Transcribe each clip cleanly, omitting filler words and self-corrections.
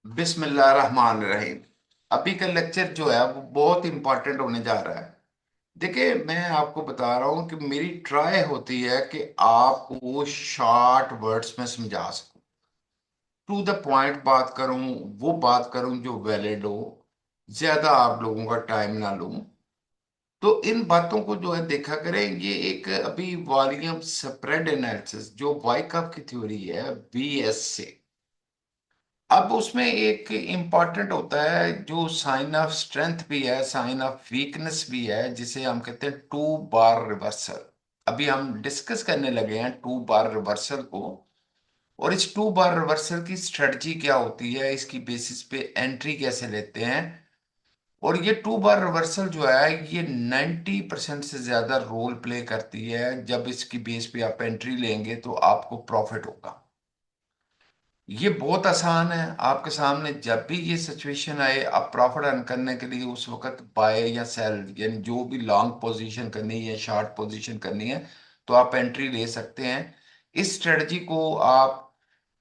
बिस्मिल्लाहिर्रहमानिर्रहीम। अभी का लेक्चर जो है वो बहुत इंपॉर्टेंट होने जा रहा है। देखिए, मैं आपको बता रहा हूँ कि मेरी ट्राई होती है कि आपको शॉर्ट वर्ड्स में समझा सकूं, टू द पॉइंट बात करूं, वो बात करूं जो वैलिड हो, ज्यादा आप लोगों का टाइम ना लूं। तो इन बातों को जो है देखा करें। ये एक अभी वॉल्यूम स्प्रेड एनालिसिस जो वाइकअप की थ्योरी है, बीएस से। अब उसमें एक इम्पॉर्टेंट होता है जो साइन ऑफ स्ट्रेंथ भी है, साइन ऑफ वीकनेस भी है, जिसे हम कहते हैं टू बार रिवर्सल। अभी हम डिस्कस करने लगे हैं टू बार रिवर्सल को। और इस टू बार रिवर्सल की स्ट्रेटजी क्या होती है, इसकी बेसिस पे एंट्री कैसे लेते हैं। और ये टू बार रिवर्सल जो है ये 90% से ज्यादा रोल प्ले करती है। जब इसकी बेस पे आप एंट्री लेंगे तो आपको प्रॉफिट होगा। ये बहुत आसान है आपके सामने। जब भी ये सिचुएशन आए, आप प्रॉफिट अर्न करने के लिए उस वक्त बाय या सेल, यानी जो भी लॉन्ग पोजीशन करनी है या शॉर्ट पोजीशन करनी है, तो आप एंट्री ले सकते हैं। इस स्ट्रेटजी को आप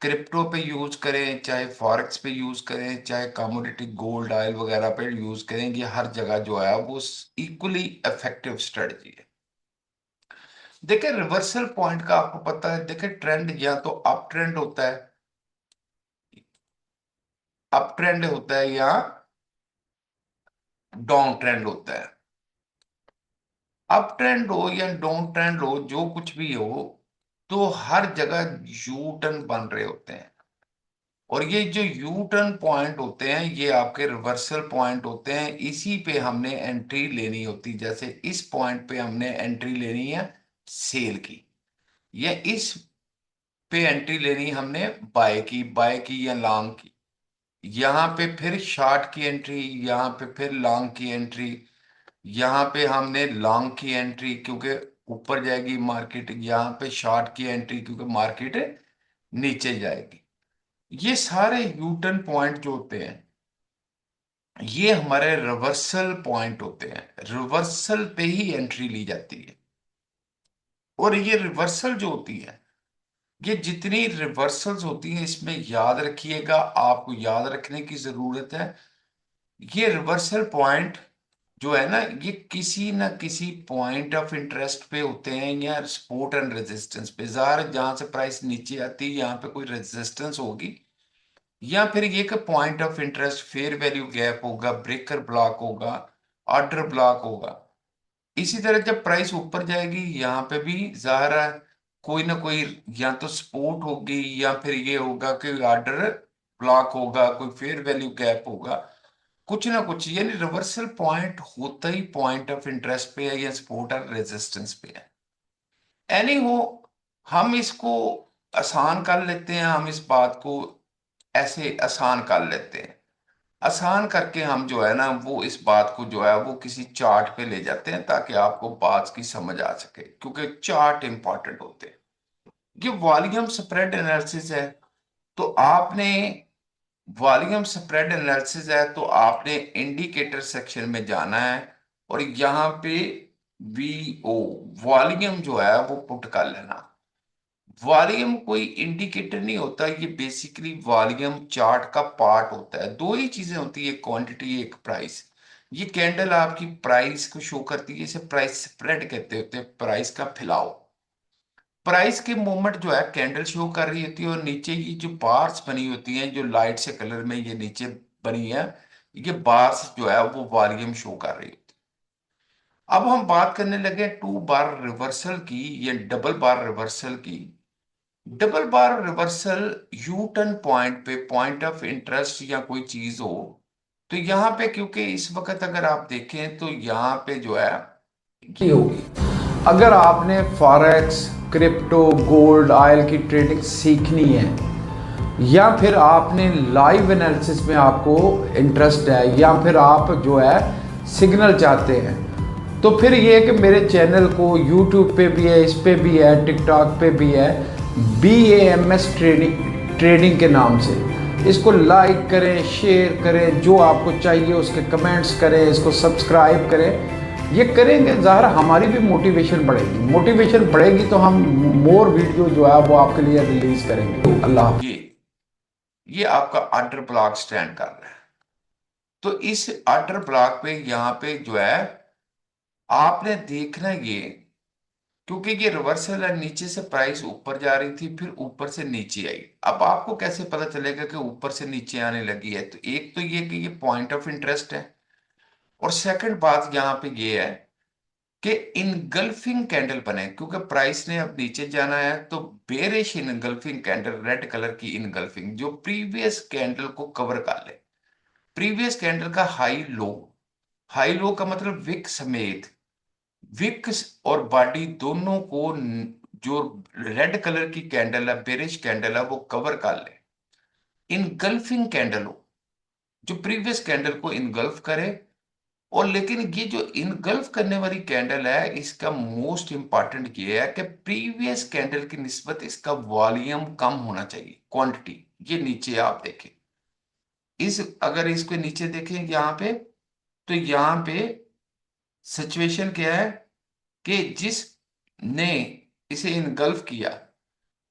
क्रिप्टो पे यूज करें, चाहे फॉरेक्स पे यूज करें, चाहे कमोडिटी गोल्ड ऑयल वगैरह पे यूज करें, ये हर जगह जो है वो इक्वली इफेक्टिव स्ट्रेटजी है। देखिए, रिवर्सल पॉइंट का आपको पता है। देखिए, ट्रेंड या तो अप ट्रेंड होता है, अप ट्रेंड होता है, या डाउन ट्रेंड होता है। अप ट्रेंड हो या डाउन ट्रेंड हो, जो कुछ भी हो, तो हर जगह यू टर्न बन रहे होते हैं। और ये जो यू टर्न पॉइंट होते हैं ये आपके रिवर्सल पॉइंट होते हैं। इसी पे हमने एंट्री लेनी होती। जैसे इस पॉइंट पे हमने एंट्री लेनी है सेल की, या इस पे एंट्री लेनी हमने बाय की या लॉन्ग की। यहाँ पे फिर शॉर्ट की एंट्री, यहाँ पे फिर लॉन्ग की एंट्री। यहाँ पे हमने लॉन्ग की एंट्री क्योंकि ऊपर जाएगी मार्केट, यहाँ पे शॉर्ट की एंट्री क्योंकि मार्केट नीचे जाएगी। ये सारे यू टर्न पॉइंट जो होते हैं ये हमारे रिवर्सल पॉइंट होते हैं। रिवर्सल पे ही एंट्री ली जाती है। और ये रिवर्सल जो होती है, ये जितनी रिवर्सल्स होती हैं इसमें याद रखिएगा, आपको याद रखने की जरूरत है। ये रिवर्सल पॉइंट जो है ना, ये किसी ना किसी पॉइंट ऑफ इंटरेस्ट पे होते हैं, या सपोर्ट एंड रेजिस्टेंस पे। जार जहां से प्राइस नीचे आती है यहाँ पे कोई रेजिस्टेंस होगी, या फिर ये कि point of interest, fair value gap होगा, ब्रेकर ब्लॉक होगा, ऑर्डर ब्लॉक होगा। इसी तरह जब प्राइस ऊपर जाएगी यहाँ पे भी जाहिर है कोई ना कोई, या तो सपोर्ट होगी, या फिर ये होगा कि ऑर्डर ब्लॉक होगा, कोई फेयर वैल्यू गैप होगा, कुछ ना कुछ। यानी रिवर्सल पॉइंट होता ही पॉइंट ऑफ इंटरेस्ट पे है, या सपोर्ट और रेजिस्टेंस पे है। एनी हो, हम इसको आसान कर लेते हैं। हम इस बात को ऐसे आसान कर लेते हैं। आसान करके हम जो है ना वो इस बात को जो है वो किसी चार्ट पे ले जाते हैं, ताकि आपको बात की समझ आ सके, क्योंकि चार्ट इंपॉर्टेंट होते हैं। ये वॉल्यूम स्प्रेड एनालिसिस है। तो आपने वॉल्यूम स्प्रेड एनालिसिस है तो आपने इंडिकेटर सेक्शन में जाना है, और यहाँ पे वीओ, वॉल्यूम जो है वो पुट कर लेना। वॉल्यूम कोई इंडिकेटर नहीं होता, ये बेसिकली वॉल्यूम चार्ट का पार्ट होता है। दो ही चीजें होती है, क्वांटिटी, एक प्राइस। ये कैंडल आपकी प्राइस को शो करती है, इसे प्राइस स्प्रेड कहते होते हैं, प्राइस का फैलाव। प्राइस के मोमेंट जो है कैंडल शो कर रही होती है, और नीचे ये जो बार्स बनी होती हैं, जो लाइट से कलर में ये नीचे बनी है, ये बार्स जो है वो वॉल्यूम शो कर रही होती है। अब हम बात करने लगे टू बार रिवर्सल की या डबल बार रिवर्सल की। डबल बार रिवर्सल यू टर्न पॉइंट पे, पॉइंट ऑफ इंटरेस्ट या कोई चीज हो, तो यहाँ पे क्योंकि इस वक्त अगर आप देखें तो यहाँ पे जो है ये होगी। अगर आपने फॉरेक्स, क्रिप्टो, गोल्ड, ऑयल की ट्रेडिंग सीखनी है, या फिर आपने लाइव एनालिसिस में आपको इंटरेस्ट है, या फिर आप जो है सिग्नल चाहते हैं, तो फिर ये है कि मेरे चैनल को यूट्यूब पे भी है, इस पे भी है, टिकटॉक पे भी है, BAMS ट्रेडिंग के नाम से। इसको लाइक करें, शेयर करें, जो आपको चाहिए उसके कमेंट्स करें, इसको सब्सक्राइब करें। ये करेंगे ज़ाहिर हमारी भी मोटिवेशन बढ़ेगी। मोटिवेशन बढ़ेगी तो हम मोर वीडियो जो है वो आपके लिए रिलीज करेंगे। अल्लाह हाफ़िज़। ये आपका ऑर्डर ब्लॉक स्टैंड कर रहा है। तो इस ऑर्डर ब्लॉक पे यहाँ पे जो है आपने देखना ये, क्योंकि ये रिवर्सल है, नीचे से प्राइस ऊपर जा रही थी फिर ऊपर से नीचे आई। अब आपको कैसे पता चलेगा कि ऊपर से नीचे आने लगी है? तो एक तो ये कि ये पॉइंट ऑफ इंटरेस्ट है, और सेकंड बात यहाँ पे ये है कि इनगल्फिंग कैंडल बने, क्योंकि प्राइस ने अब नीचे जाना है। तो bearish engulfing candle, red colour की इनगल्फिंग जो प्रीवियस कैंडल को कवर कर ले, प्रीवियस कैंडल का हाई लो, हाई लो का मतलब विक समेत, विक और बॉडी दोनों को जो रेड कलर की कैंडल है, बेरिश कैंडल है, वो कवर कर ले। इनगल्फिंग कैंडल हो जो प्रीवियस कैंडल को इनगल्फ करे। और लेकिन ये जो इनगल्फ करने वाली कैंडल है, इसका मोस्ट इंपॉर्टेंट ये है कि प्रीवियस कैंडल की निस्बत इसका वॉल्यूम कम होना चाहिए, क्वांटिटी। ये नीचे आप देखें, इस अगर इसको नीचे देखें यहाँ पे, तो यहाँ पे सिचुएशन क्या है कि जिसने इसे इनगल्फ किया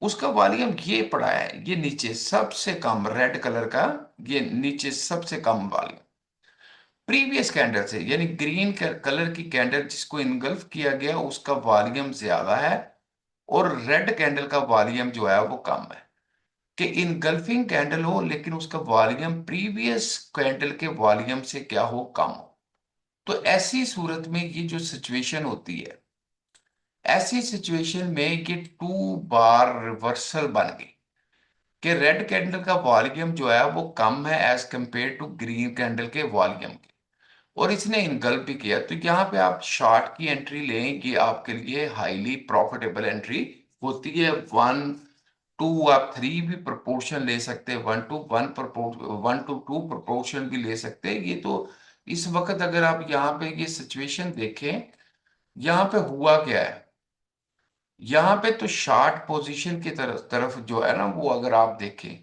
उसका वॉल्यूम ये पड़ा है, ये नीचे सबसे कम रेड कलर का, ये नीचे सबसे कम वॉल्यूम प्रीवियस कैंडल से, यानी ग्रीन कलर की कैंडल जिसको इनगल्फ किया गया उसका वॉल्यूम ज्यादा है, और रेड कैंडल का वॉल्यूम जो है वो कम है। कि इनगल्फिंग कैंडल हो लेकिन उसका वॉल्यूम प्रीवियस कैंडल के वॉल्यूम से क्या हो, कम हो। तो ऐसी सूरत में ये जो सिचुएशन होती है, ऐसी सिचुएशन में ये टू बार रिवर्सल बन गई कि रेड कैंडल का वॉल्यूम जो है वो कम है as compare to green candle के वॉल्यूम के, और इसने इनगल्फ भी किया। तो यहाँ पे आप शॉर्ट की एंट्री लें, ये आपके लिए हाईली प्रॉफिटेबल एंट्री होती है। 1 2 आप 3 भी प्रोपोर्शन ले सकते हैं, 1 to 1 प्रोपोर्शन भी ले सकते हैं। ये तो इस वक्त अगर आप यहाँ पे ये सिचुएशन देखें, यहाँ पे हुआ क्या है, यहाँ पे तो शॉर्ट पोजीशन की तरफ तरफ जो है ना, वो अगर आप देखें,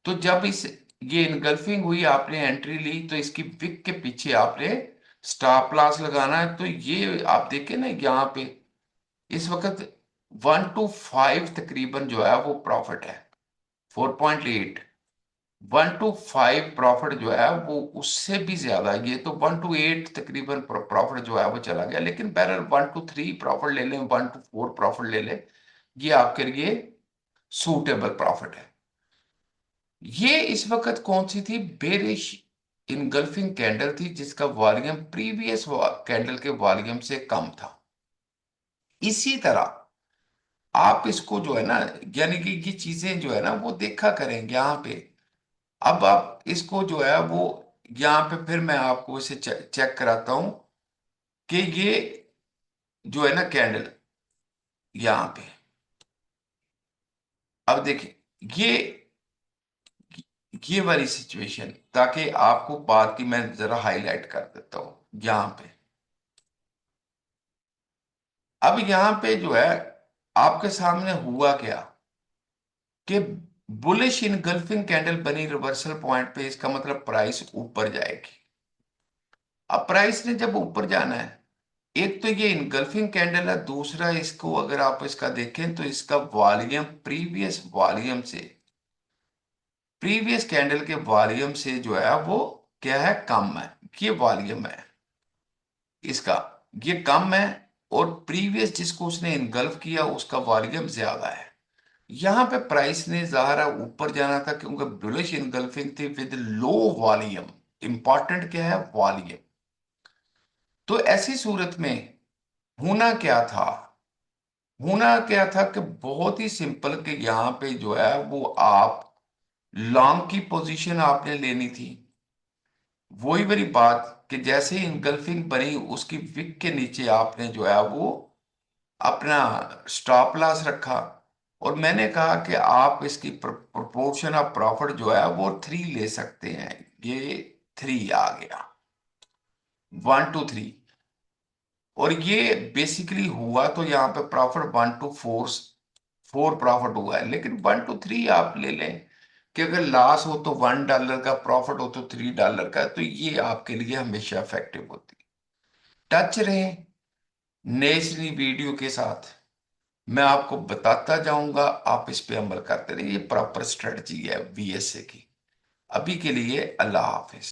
तो जब इस ये इनगल्फिंग हुई, आपने एंट्री ली, तो इसकी विक के पीछे आपने स्टॉप लॉस लगाना है। तो ये आप देखें ना यहाँ पे, इस वक्त 1 to 5 तकरीबन जो है वो प्रॉफिट है, 4.8। 1 to 5 प्रॉफिट जो है वो उससे भी ज्यादा है। ये तो 1 to 8 तकरीबन प्रॉफिट जो है वो चला गया, लेकिन बहरहाल 1 to 3 प्रॉफिट ले लें, 1 to 4 प्रॉफिट ले लें, ये आपके लिए सूटेबल प्रॉफिट है। ये इस वक्त कौन सी थी, बेरिश इनगल्फिंग कैंडल थी जिसका वॉल्यूम प्रीवियस कैंडल के वॉल्यूम से कम था। इसी तरह आप इसको जो है ना, यानी कि ये चीजें जो है ना वो देखा करें यहाँ पे। अब आप इसको जो है वो यहाँ पे फिर मैं आपको इसे चेक कराता हूं कि ये जो है ना कैंडल यहाँ पे, अब देखिए ये ये वाली सिचुएशन, ताकि आपको बात की मैं जरा हाईलाइट कर देता हूं यहाँ पे। अब यहाँ पे जो है आपके सामने हुआ क्या कि बुलिश इनगल्फिंग कैंडल बनी रिवर्सल पॉइंट पे, इसका मतलब प्राइस ऊपर जाएगी। अब प्राइस ने जब ऊपर जाना है, एक तो ये इनगल्फिंग कैंडल है, दूसरा इसको अगर आप इसका देखें तो इसका वॉल्यूम प्रीवियस वॉल्यूम से, प्रीवियस कैंडल के वॉल्यूम से जो है वो क्या है, कम है। ये वॉल्यूम है इसका, ये कम है, और प्रीवियस जिसको उसने इनगल्फ किया उसका वॉल्यूम ज्यादा है। यहां पे प्राइस ने ज़ाहिर ऊपर जाना था क्योंकि बुलिश इनगल्फिंग थी विद लो वॉल्यूम। इंपॉर्टेंट क्या है, वॉल्यूम। तो ऐसी सूरत में होना क्या था, होना क्या था कि बहुत ही सिंपल, कि यहां पे जो है वो आप लॉन्ग की पोजीशन आपने लेनी थी। वही वाली बात कि जैसे ही इनगल्फिंग बनी उसकी विक के नीचे आपने जो है वो अपना स्टॉप लॉस रखा, और मैंने कहा कि आप इसकी प्रोपोर्शन ऑफ प्रॉफिट जो है वो 3 ले सकते हैं। ये 3 आ गया, 1 to 3। और ये बेसिकली हुआ तो यहाँ पे प्रॉफिट 1 to 4 प्रॉफिट हुआ है, लेकिन 1 to 3 आप ले लें कि अगर लॉस हो तो $1 का, प्रॉफिट हो तो $3 का। तो ये आपके लिए हमेशा इफेक्टिव होती है। टच रहें नेक्स्ट वीडियो के साथ, मैं आपको बताता जाऊंगा, आप इस पे अमल करते रहिए। ये प्रॉपर स्ट्रेटजी है VSA की। अभी के लिए अल्लाह हाफिज।